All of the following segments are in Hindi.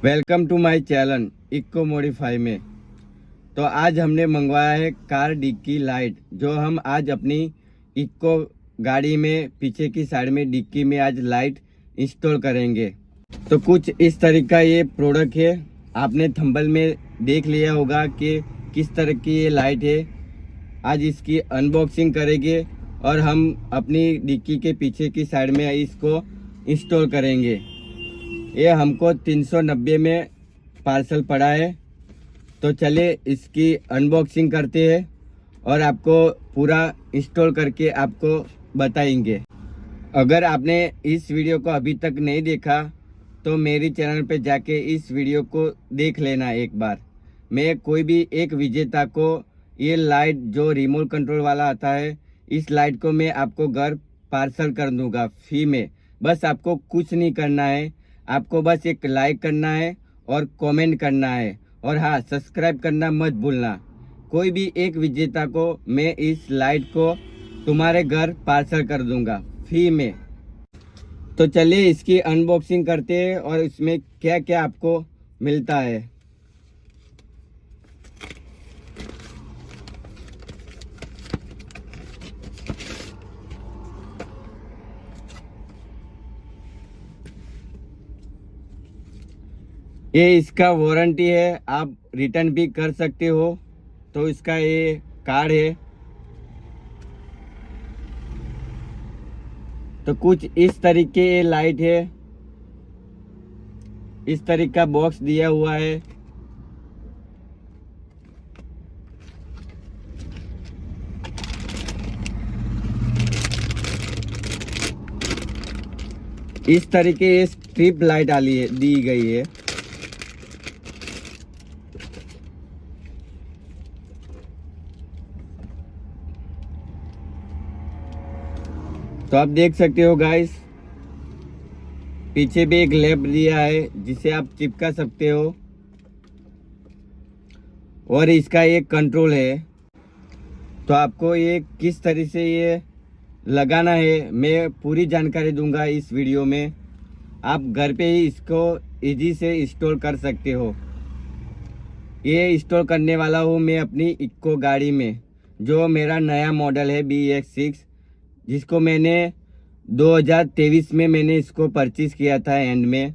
Welcome to my channel eco modify में। तो आज हमने मंगवाया है कार डिक्की लाइट, जो हम आज अपनी इको गाड़ी में पीछे की साइड में डिक्की में आज लाइट इंस्टॉल करेंगे। तो कुछ इस तरह का ये प्रोडक्ट है। आपने थंबनेल में देख लिया होगा कि किस तरह की ये लाइट है। आज इसकी अनबॉक्सिंग करेंगे और हम अपनी डिक्की के पीछे की साइड में इसको इंस्टॉल करेंगे। ये हमको 390 में पार्सल पड़ा है। तो चले इसकी अनबॉक्सिंग करते हैं और आपको पूरा इंस्टॉल करके आपको बताएंगे। अगर आपने इस वीडियो को अभी तक नहीं देखा तो मेरी चैनल पे जाके इस वीडियो को देख लेना एक बार। मैं कोई भी एक विजेता को ये लाइट जो रिमोट कंट्रोल वाला आता है, इस लाइट को मैं आपको घर पार्सल कर दूंगा फ्री में। बस आपको कुछ नहीं करना है, आपको बस एक लाइक करना है और कमेंट करना है, और हाँ, सब्सक्राइब करना मत भूलना। कोई भी एक विजेता को मैं इस लाइट को तुम्हारे घर पार्सल कर दूंगा फ्री में। तो चलिए इसकी अनबॉक्सिंग करते हैं और इसमें क्या क्या आपको मिलता है। ये इसका वारंटी है, आप रिटर्न भी कर सकते हो। तो इसका ये कार्ड है। तो कुछ इस तरीके ये लाइट है, इस तरीके का बॉक्स दिया हुआ है। इस तरीके ये स्ट्रिप लाइट दी गई है। तो आप देख सकते हो गाइस, पीछे भी एक लैप दिया है जिसे आप चिपका सकते हो, और इसका एक कंट्रोल है। तो आपको ये किस तरह से ये लगाना है मैं पूरी जानकारी दूंगा इस वीडियो में। आप घर पे ही इसको इजी से इंस्टॉल कर सकते हो। ये इंस्टॉल करने वाला हूँ मैं अपनी इको गाड़ी में, जो मेरा नया मॉडल है BX6, जिसको मैंने 2023 में मैंने इसको परचेज किया था एंड में।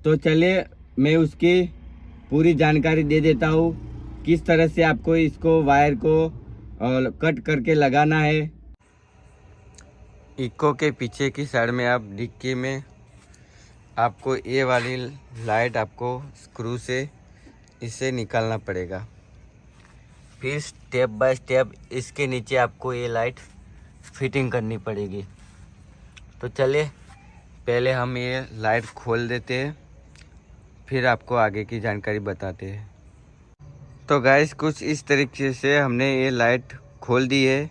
तो चलिए मैं उसकी पूरी जानकारी दे देता हूँ, किस तरह से आपको इसको वायर को कट करके लगाना है। इको के पीछे की साइड में आप डिक्की में आपको ये वाली लाइट आपको स्क्रू से इसे निकालना पड़ेगा। फिर स्टेप बाय स्टेप इसके नीचे आपको ये लाइट फिटिंग करनी पड़ेगी। तो चलिए पहले हम ये लाइट खोल देते हैं, फिर आपको आगे की जानकारी बताते हैं। तो गाइस कुछ इस तरीके से हमने ये लाइट खोल दी है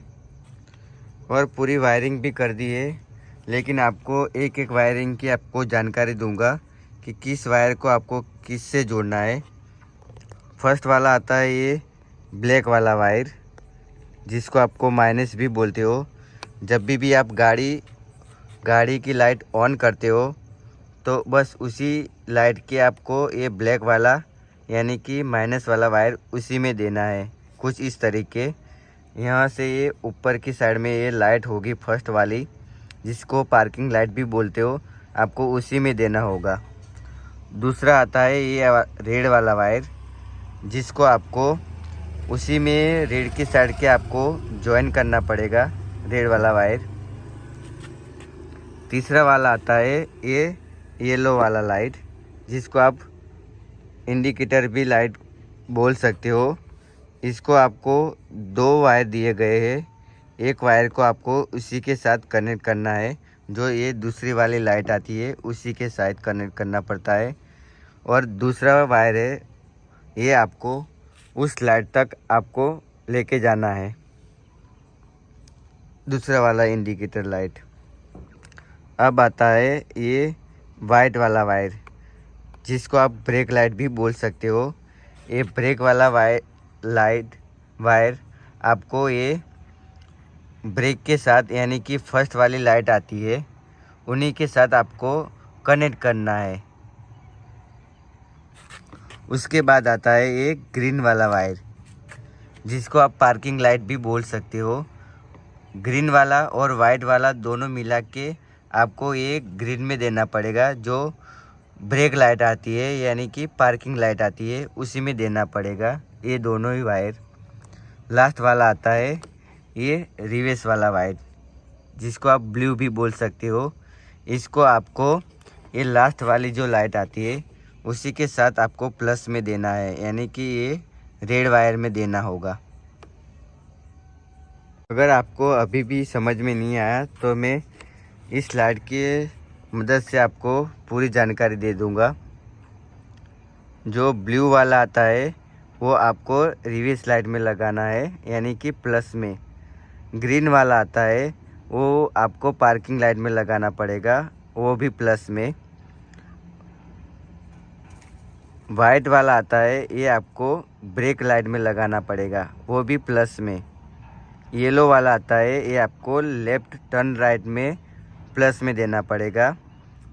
और पूरी वायरिंग भी कर दी है। लेकिन आपको एक एक वायरिंग की आपको जानकारी दूंगा कि किस वायर को आपको किस से जोड़ना है। फर्स्ट वाला आता है ये ब्लैक वाला वायर, जिसको आपको माइनस भी बोलते हो। जब भी आप गाड़ी की लाइट ऑन करते हो तो बस उसी लाइट के आपको ये ब्लैक वाला यानी कि माइनस वाला वायर उसी में देना है। कुछ इस तरीके यहाँ से ये ऊपर की साइड में ये लाइट होगी फर्स्ट वाली, जिसको पार्किंग लाइट भी बोलते हो, आपको उसी में देना होगा। दूसरा आता है ये रेड वाला वायर, जिसको आपको उसी में रेड की साइड के आपको ज्वाइन करना पड़ेगा, रेड वाला वायर। तीसरा वाला आता है ये येलो वाला लाइट, जिसको आप इंडिकेटर भी लाइट बोल सकते हो। इसको आपको 2 वायर दिए गए हैं। एक वायर को आपको उसी के साथ कनेक्ट करना है, जो ये दूसरी वाली लाइट आती है उसी के साथ कनेक्ट करना पड़ता है। और दूसरा वायर है ये आपको उस लाइट तक आपको लेके जाना है, दूसरा वाला इंडिकेटर लाइट। अब आता है ये वाइट वाला वायर, जिसको आप ब्रेक लाइट भी बोल सकते हो। ये ब्रेक वाला वायर आपको ये ब्रेक के साथ यानी कि फर्स्ट वाली लाइट आती है उन्हीं के साथ आपको कनेक्ट करना है। उसके बाद आता है एक ग्रीन वाला वायर, जिसको आप पार्किंग लाइट भी बोल सकते हो। ग्रीन वाला और वाइट वाला दोनों मिला के आपको एक ग्रीन में देना पड़ेगा। जो ब्रेक लाइट आती है यानी कि पार्किंग लाइट आती है उसी में देना पड़ेगा ये दोनों ही वायर। लास्ट वाला आता है ये रिवर्स वाला वायर, जिसको आप ब्लू भी बोल सकते हो। इसको आपको ये लास्ट वाली जो लाइट आती है उसी के साथ आपको प्लस में देना है, यानी कि ये रेड वायर में देना होगा। अगर आपको अभी भी समझ में नहीं आया तो मैं इस लाइट की मदद से आपको पूरी जानकारी दे दूंगा। जो ब्लू वाला आता है वो आपको रिवर्स लाइट में लगाना है, यानी कि प्लस में। ग्रीन वाला आता है वो आपको पार्किंग लाइट में लगाना पड़ेगा, वो भी प्लस में। वाइट वाला आता है ये आपको ब्रेक लाइट में लगाना पड़ेगा, वो भी प्लस में। येलो वाला आता है ये आपको लेफ़्ट टर्न राइट में प्लस में देना पड़ेगा।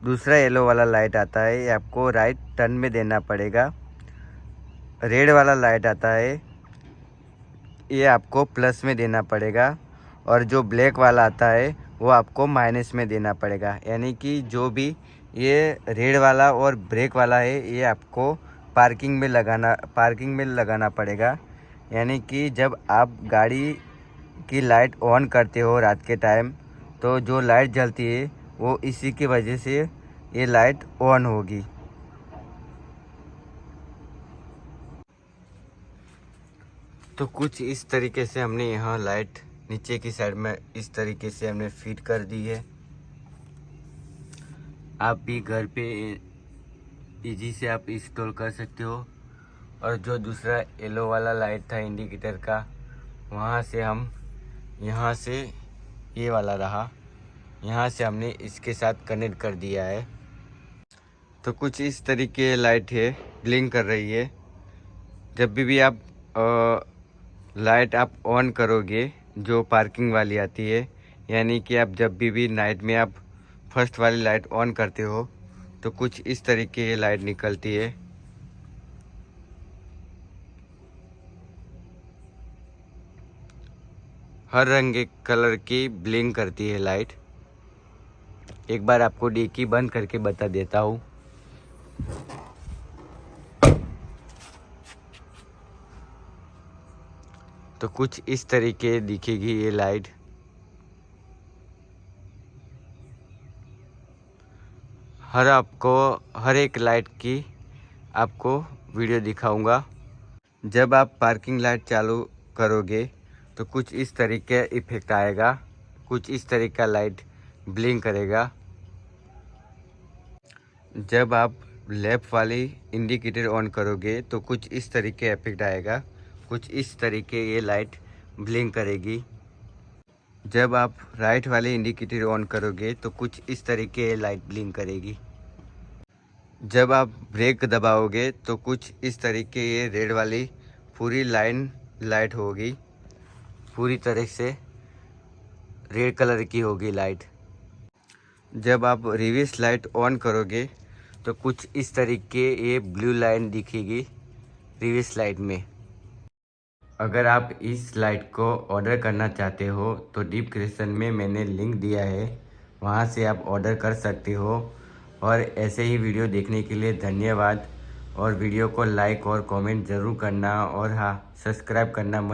दूसरा येलो वाला लाइट आता है ये आपको राइट टर्न में देना पड़ेगा। रेड वाला लाइट आता है ये आपको प्लस में देना पड़ेगा। और जो ब्लैक वाला आता है वो आपको माइनस में देना पड़ेगा, यानी कि जो भी ये रेड वाला और ब्रेक वाला है ये आपको पार्किंग में लगाना पड़ेगा। यानी कि जब आप गाड़ी की लाइट ऑन करते हो रात के टाइम, तो जो लाइट जलती है वो इसी की वजह से ये लाइट ऑन होगी। तो कुछ इस तरीके से हमने यहाँ लाइट नीचे की साइड में इस तरीके से हमने फिट कर दी है। आप भी घर पे इजी से आप इंस्टॉल कर सकते हो। और जो दूसरा येलो वाला लाइट था इंडिकेटर का, वहाँ से हम यहाँ से ये वाला रहा, यहाँ से हमने इसके साथ कनेक्ट कर दिया है। तो कुछ इस तरीके लाइट है, ब्लिंक कर रही है। जब भी आप लाइट आप ऑन करोगे जो पार्किंग वाली आती है, यानी कि आप जब भी नाइट में आप फर्स्ट वाली लाइट ऑन करते हो तो कुछ इस तरीके की लाइट निकलती है। हर रंग के कलर की ब्लिंक करती है लाइट। एक बार आपको डिक्की बंद करके बता देता हूँ। तो कुछ इस तरीके दिखेगी ये लाइट। हर एक लाइट की आपको वीडियो दिखाऊंगा। जब आप पार्किंग लाइट चालू करोगे तो कुछ इस तरीके इफेक्ट आएगा, कुछ इस तरीके का लाइट ब्लिंक करेगा। जब आप लेफ्ट वाली इंडिकेटर ऑन करोगे तो कुछ इस तरीके इफेक्ट आएगा, कुछ इस तरीके ये लाइट ब्लिंक करेगी। जब आप राइट वाले इंडिकेटर ऑन करोगे तो कुछ इस तरीके ये लाइट ब्लिंक करेगी। जब आप ब्रेक दबाओगे तो कुछ इस तरीके ये रेड वाली पूरी लाइट होगी, पूरी तरह से रेड कलर की होगी लाइट। जब आप रिवर्स लाइट ऑन करोगे तो कुछ इस तरीके ये ब्लू लाइन दिखेगी रिवर्स लाइट में। अगर आप इस लाइट को ऑर्डर करना चाहते हो तो डिस्क्रिप्शन में मैंने लिंक दिया है, वहां से आप ऑर्डर कर सकते हो। और ऐसे ही वीडियो देखने के लिए धन्यवाद। और वीडियो को लाइक और कमेंट ज़रूर करना, और हाँ, सब्सक्राइब करना मत